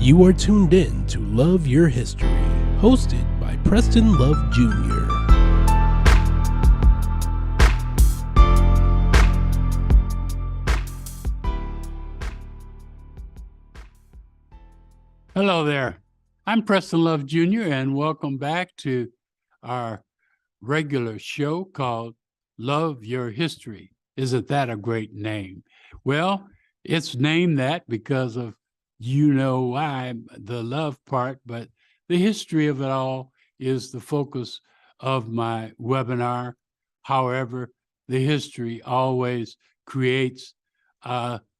You are tuned in to Love Your History, hosted by Preston Love Jr. Hello there. I'm Preston Love Jr., and welcome back to our regular show called Love Your History. Isn't that a great name? Well, it's named that because of why, the love part, but the history of it all is the focus of my webinar. However, the history always creates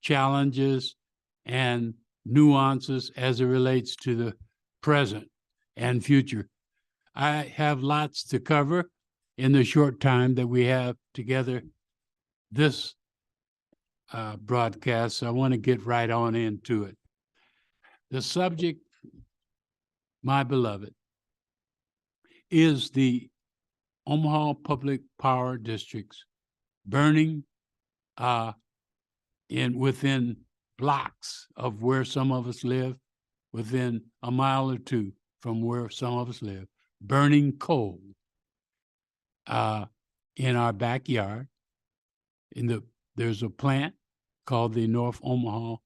challenges and nuances as it relates to the present and future. I have lots to cover in the short time that we have together this broadcast, so I want to get right on into it. The subject, my beloved, is the Omaha Public Power District's burning within blocks of where some of us live, within a mile or two from where some of us live, burning coal in our backyard. There's a plant called the North Omaha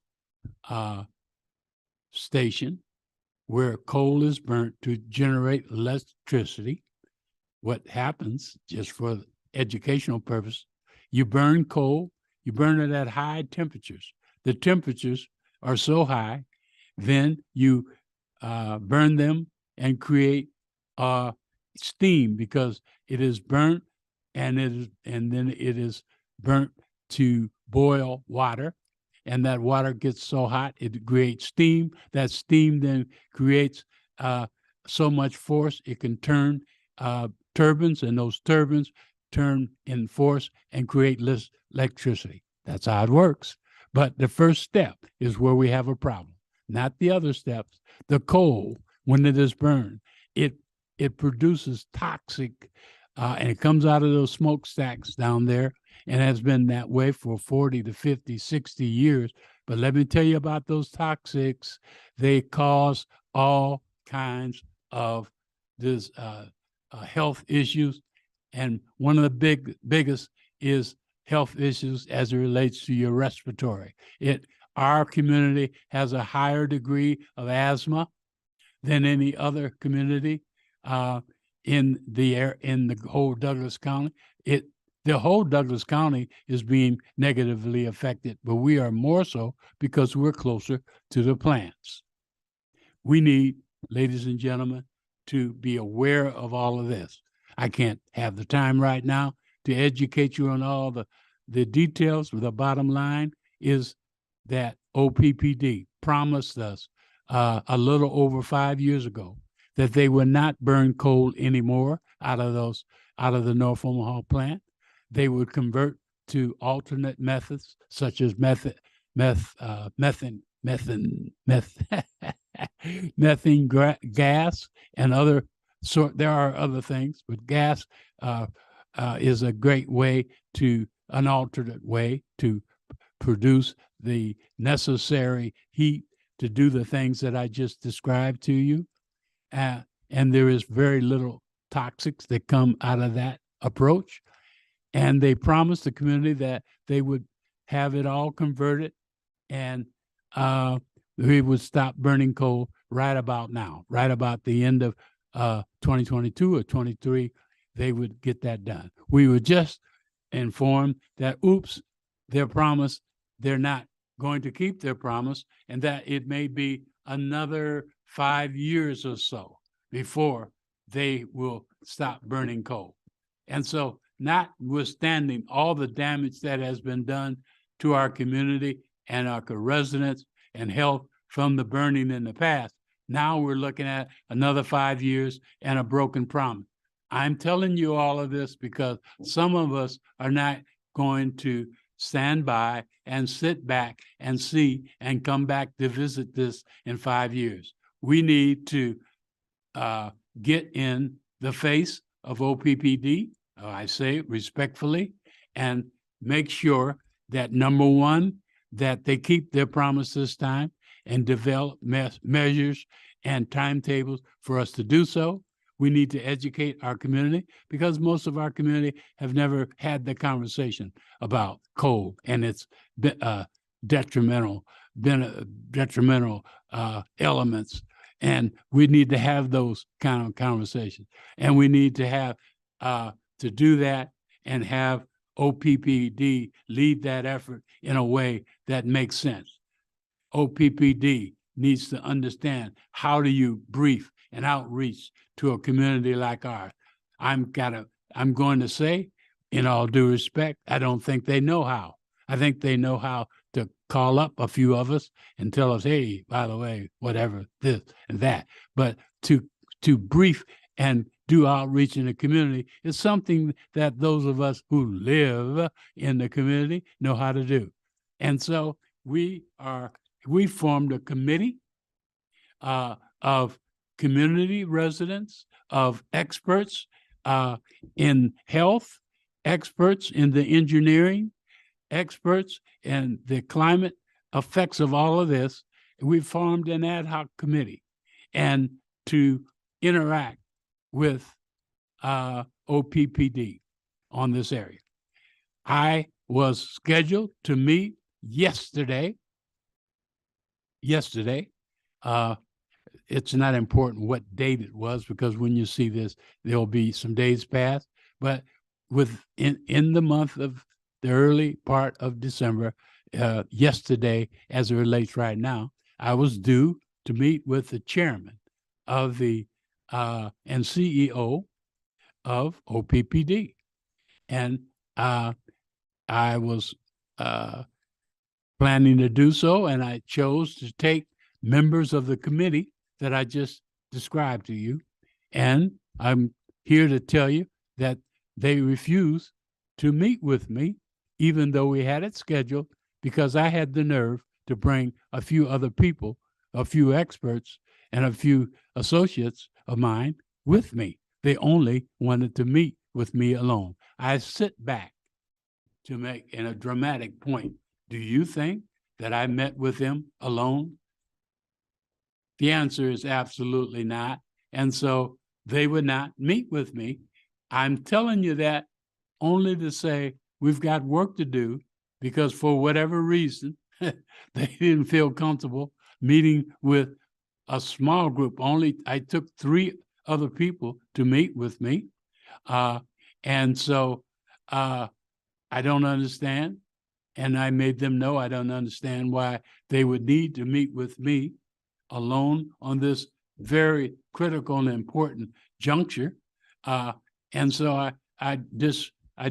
station where coal is burnt to generate electricity. What happens, just for educational purpose, you burn coal, you burn it at high temperatures. The temperatures are so high, then you burn them and create steam, because it is burnt and then it is burnt to boil water, and that water gets so hot it creates steam. That steam then creates so much force it can turn turbines, and those turbines turn in force and create less electricity. That's how it works. But the first step is where we have a problem, not the other steps. The coal, when it is burned, it produces toxic, and it comes out of those smokestacks down there, and has been that way for 40 to 50, 60 years. But let me tell you about those toxics. They cause all kinds of this health issues, and one of the biggest is health issues as it relates to your respiratory. Our community has a higher degree of asthma than any other community in the whole Douglas County. The whole Douglas County is being negatively affected, but we are more so because we're closer to the plants. We need, ladies and gentlemen, to be aware of all of this. I can't have the time right now to educate you on all the details, but the bottom line is that OPPD promised us a little over 5 years ago that they would not burn coal anymore out of the North Omaha plant. They would convert to alternate methods such as methane gas and other sort. There are other things, but gas is a great way an alternate way to produce the necessary heat to do the things that I just described to you. And there is very little toxics that come out of that approach. And they promised the community that they would have it all converted, and we would stop burning coal right about now, right about the end of 2022 or 23. They would get that done. We were just informed that, their promise, they're not going to keep their promise, and that it may be another 5 years or so before they will stop burning coal. And so, notwithstanding all the damage that has been done to our community and our residents and health from the burning in the past, now we're looking at another 5 years and a broken promise. I'm telling you all of this because some of us are not going to stand by and sit back and see and come back to visit this in 5 years. We need to get in the face of OPPD, I say it respectfully, and make sure that, number one, that they keep their promise this time, and develop measures and timetables for us to do so. We need to educate our community because most of our community have never had the conversation about coal and its detrimental elements. And we need to have those kind of conversations. And we need to have to do that and have OPPD lead that effort in a way that makes sense. OPPD needs to understand how do you brief and outreach to a community like ours. I'm going to say, in all due respect, I don't think they know how. I think they know how to call up a few of us and tell us, hey, by the way, whatever, this and that. But to brief and do outreach in the community is something that those of us who live in the community know how to do. And so we formed a committee of community residents, of experts in health, experts in the engineering, experts in the climate effects of all of this. We formed an ad hoc committee and to interact with OPPD on this area. I was scheduled to meet yesterday. It's not important what date it was because when you see this, there'll be some days past. But in the month of the early part of December, yesterday, as it relates right now, I was due to meet with the chairman of the and CEO of OPPD. And I was planning to do so, and I chose to take members of the committee that I just described to you. And I'm here to tell you that they refused to meet with me, even though we had it scheduled, because I had the nerve to bring a few other people, a few experts, and a few associates of mine with me. They only wanted to meet with me alone. I sit back to make in a dramatic point. Do you think that I met with them alone? The answer is absolutely not. And so they would not meet with me. I'm telling you that only to say we've got work to do because for whatever reason, they didn't feel comfortable meeting with a small group. I took 3 other people to meet with me. And so I don't understand. And I made them know I don't understand why they would need to meet with me alone on this very critical and important juncture. And so I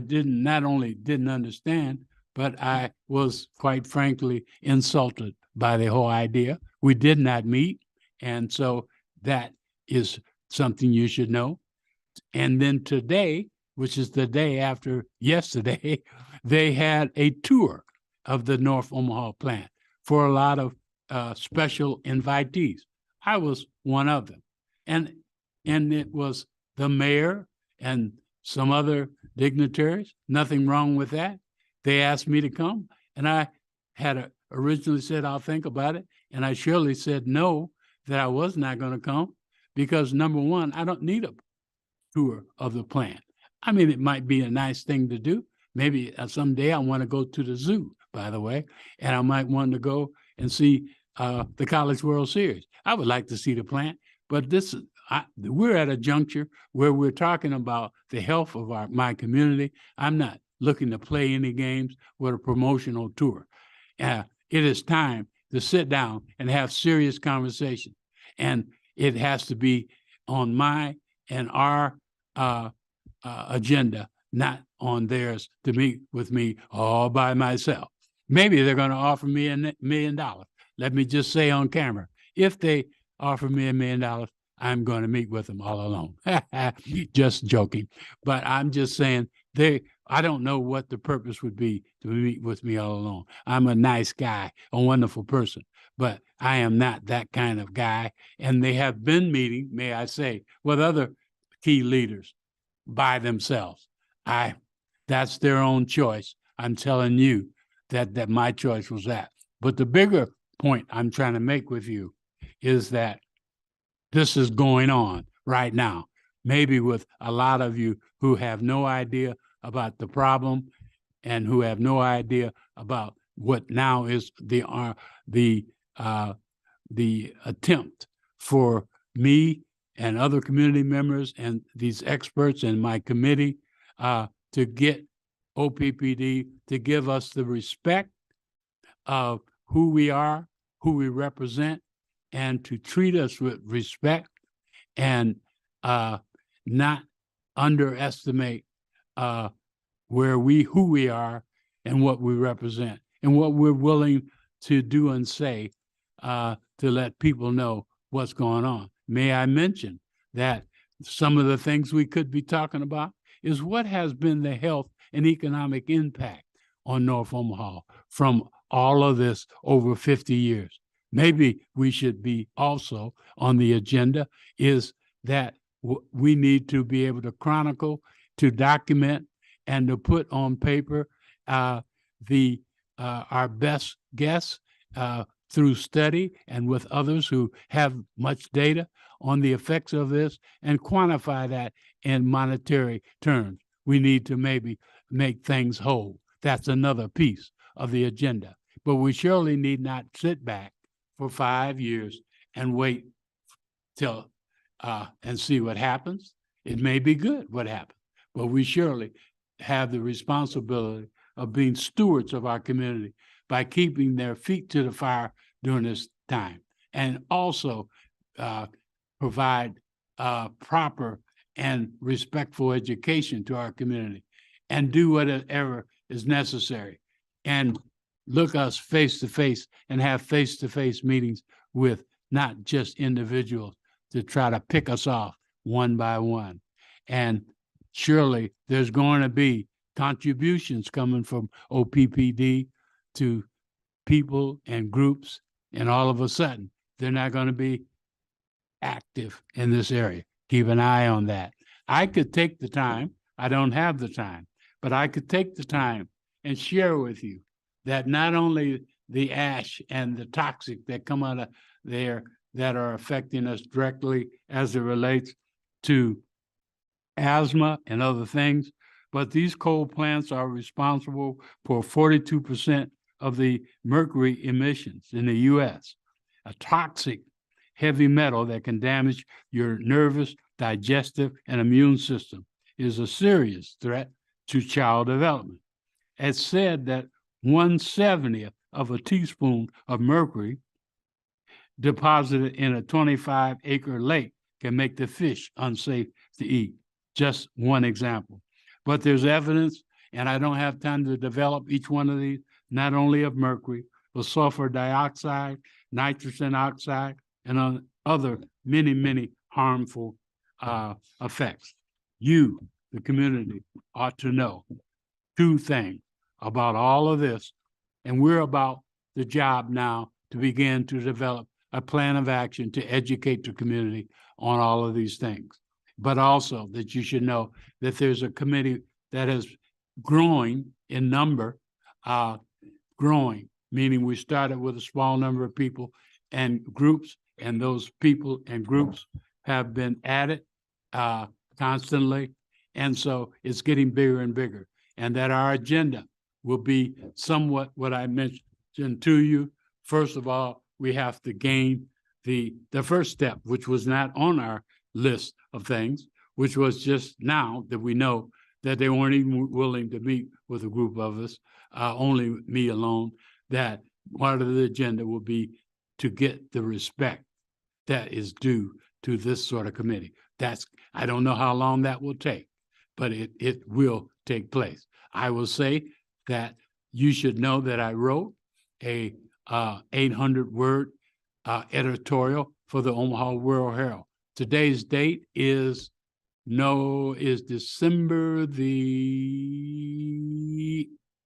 not only didn't understand, but I was quite frankly insulted by the whole idea. We did not meet. And so that is something you should know. And then today, which is the day after yesterday, they had a tour of the North Omaha plant for a lot of special invitees. I was one of them. And it was the mayor and some other dignitaries. Nothing wrong with that. They asked me to come, and I had originally said, I'll think about it. And I surely said no, that I was not going to come because, number one, I don't need a tour of the plant. I mean, it might be a nice thing to do. Maybe someday I want to go to the zoo, by the way, and I might want to go and see the College World Series. I would like to see the plant, but we're at a juncture where we're talking about the health of my community. I'm not looking to play any games with a promotional tour. It is time to sit down and have serious conversation, and it has to be on my and our agenda, not on theirs to meet with me all by myself. Maybe they're going to offer me $1 million. Let me just say on camera, if they offer me $1 million, I'm going to meet with them all alone. Just joking. But I'm just saying I don't know what the purpose would be to meet with me all alone. I'm a nice guy, a wonderful person, but I am not that kind of guy. And they have been meeting, may I say, with other key leaders by themselves. That's their own choice. I'm telling you that my choice was that. But the bigger point I'm trying to make with you is that this is going on right now, maybe with a lot of you who have no idea about the problem and who have no idea about what now is the attempt for me and other community members and these experts in my committee to get OPPD to give us the respect of who we are, who we represent, and to treat us with respect and not underestimate who we are and what we represent and what we're willing to do and say to let people know what's going on. May I mention that some of the things we could be talking about is what has been the health and economic impact on North Omaha from all of this over 50 years. Maybe we should be also on the agenda is that we need to be able to chronicle, to document, and to put on paper our best guess through study and with others who have much data on the effects of this and quantify that in monetary terms. We need to maybe make things whole. That's another piece of the agenda. But we surely need not sit back for 5 years and wait till and see what happens. It may be good what happens, but we surely have the responsibility of being stewards of our community by keeping their feet to the fire during this time, and also provide proper and respectful education to our community, and do whatever is necessary, and look us face to face and have face-to-face meetings with not just individuals to try to pick us off one by one. And surely there's going to be contributions coming from OPPD to people and groups, and all of a sudden they're not going to be active in this area. Keep an eye on that. I could take the time, I don't have the time, but I could take the time and share with you that not only the ash and the toxic that come out of there that are affecting us directly as it relates to asthma and other things, but these coal plants are responsible for 42% of the mercury emissions in the U.S., a toxic heavy metal that can damage your nervous, digestive, and immune system. Is a serious threat to child development. It's said that 1/70th of a teaspoon of mercury deposited in a 25-acre lake can make the fish unsafe to eat. Just one example. But there's evidence, and I don't have time to develop each one of these, not only of mercury, but sulfur dioxide, nitrogen oxide, and other many, many harmful effects. You, the community, ought to know 2 things about all of this, and we're about the job now to begin to develop a plan of action to educate the community on all of these things. But also that you should know that there's a committee that is growing in number, growing, meaning we started with a small number of people and groups, and those people and groups have been added constantly. And so it's getting bigger and bigger, and that our agenda will be somewhat what I mentioned to you. First of all, we have to gain the first step, which was not on our list of things, which was just now that we know that they weren't even willing to meet with a group of us, only me alone, that part of the agenda will be to get the respect that is due to this sort of committee. I don't know how long that will take, but it will take place. I will say that you should know that I wrote a 800-word editorial for the Omaha World Herald. Today's date is December the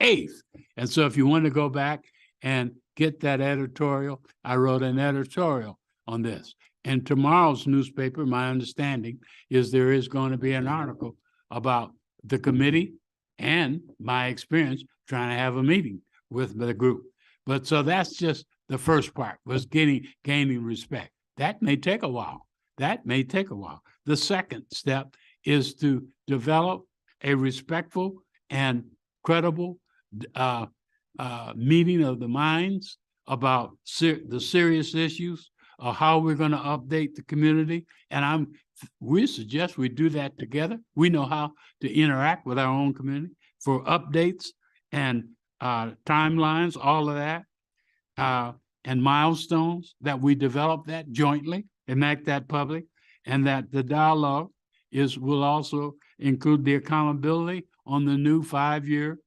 8th. And so if you want to go back and get that editorial, I wrote an editorial on this. In tomorrow's newspaper, my understanding is there is going to be an article about the committee and my experience trying to have a meeting with the group. But so that's just the first part was gaining respect. That may take a while. The second step is to develop a respectful and credible meeting of the minds about the serious issues of how we're going to update the community. And we suggest we do that together. We know how to interact with our own community for updates and timelines, all of that, and milestones, that we develop that jointly and make that public, and that the dialogue will also include the accountability on the new 5-year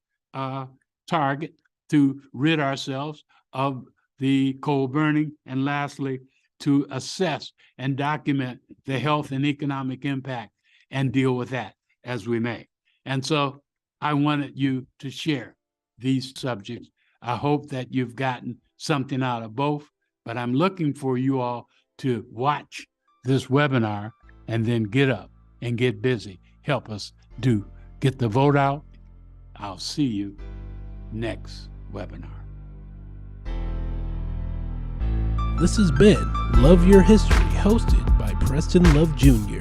target to rid ourselves of the coal burning, and lastly, to assess and document the health and economic impact and deal with that as we may. And so I wanted you to share these subjects. I hope that you've gotten something out of both, but I'm looking for you all to watch this webinar and then get up and get busy. Help us get the vote out. I'll see you next webinar. This has been Love Your History, hosted by Preston Love Jr.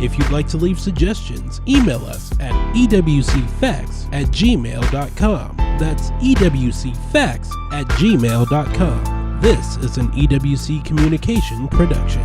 If you'd like to leave suggestions, email us at ewcfacts@gmail.com. That's ewcfacts@gmail.com. This is an EWC Communication production.